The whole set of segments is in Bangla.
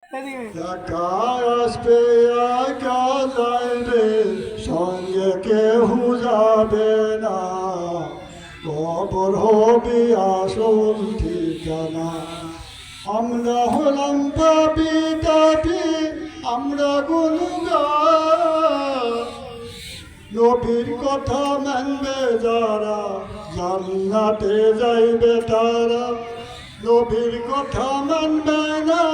একা আসবে একা যাইবে সঙ্গে কেহ যাবে না, কবর হবে আসল ঠিকানা। আমরা হলাম পাপি তাপি, আমরা গুনাহগার, নবীর কথা মানবে যারা জান্নাতে যাইবে তারা। নবীর কথা মানবে না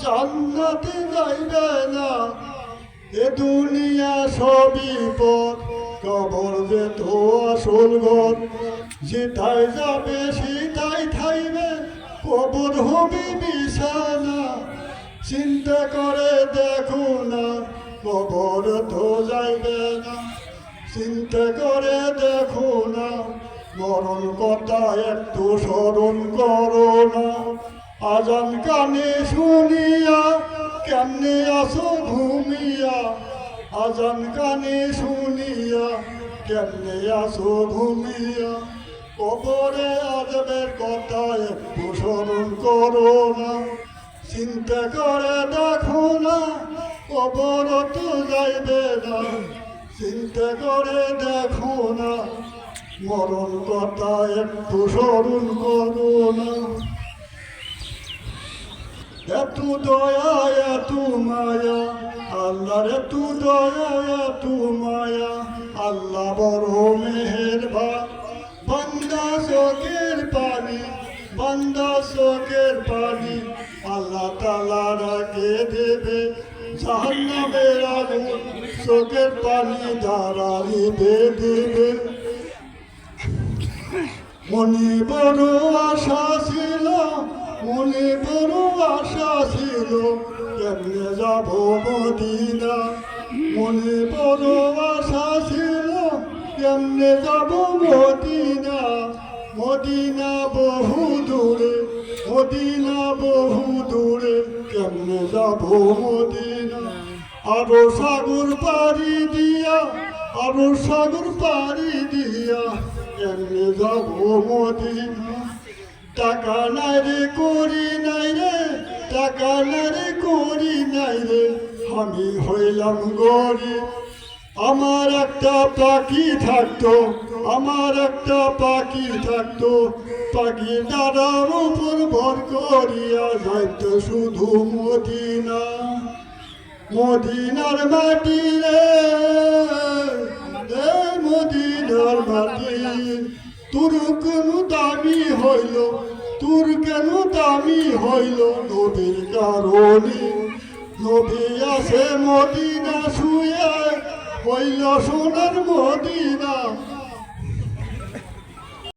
জান্নাতে যাইবে না, এ দুনিয়া সবই পথ, কবর যে তো আসল ঘর। যেটাই যাবে সেটাই থাইবে, কবর হবে বিছানা। চিন্তা করে দেখো না কবর তো যাইবে না, চিন্তা করে দেখো না মরণ কথা একটু স্মরণ করো না। আজান কানে শুনিয়া কেমনে আসো ঘুমিয়া, আজান কানে শুনিয়া কেমনে আসো ঘুমিয়া। কবরে আজবের কথা একটু স্মরণ করো না, চিন্তা করে দেখো না কবর তো যাইবে না। চিন্তা করে দেখো না মরণ কথা একটু স্মরণ করো না। এত দয়া এত মায়া আল্লাহর, এত দয়া এত মায়া আল্লাহ বড় মেহেরবান। বান্দা চোখের পানি, বান্দা চোখের পানি আল্লাহ তাআলা রাখে দেবে জাহান্নামের আগুন, চোখের পানি দ্বারা নিভে দেবে। মনে বড় আশা ছিল, মনে বড় আশা ছিল কেমনে যাব মদিনা। মনে বড় আশা ছিল কেমনে যাব মদিনা। মদিনা বহু দূরে, মদিনা বহু দূরে কেমনে যাব মদিনা। আরো সাগর পাড়ি দিয়া, আরো সাগর পাড়ি দিয়া কেমনে যাব মদিনা। টাকা নাই রে করি নাই রে, টাকা নাই রে করি নাই রে, আমি হইলাম গরিব। আমার একটা পাখি থাকতো, আমার একটা পাখি থাকতো, পাখি ডানার উপর ভর করিয়া যাইত শুধু মদিনা। মদিনার মাটি রে, মদিনার মাটি, তোর কেন দামি হইল, তোর কেন দামি হইল নবীর কারণে। নবী আছে মদিনা শুয়ে হইল সোনার মদিনা।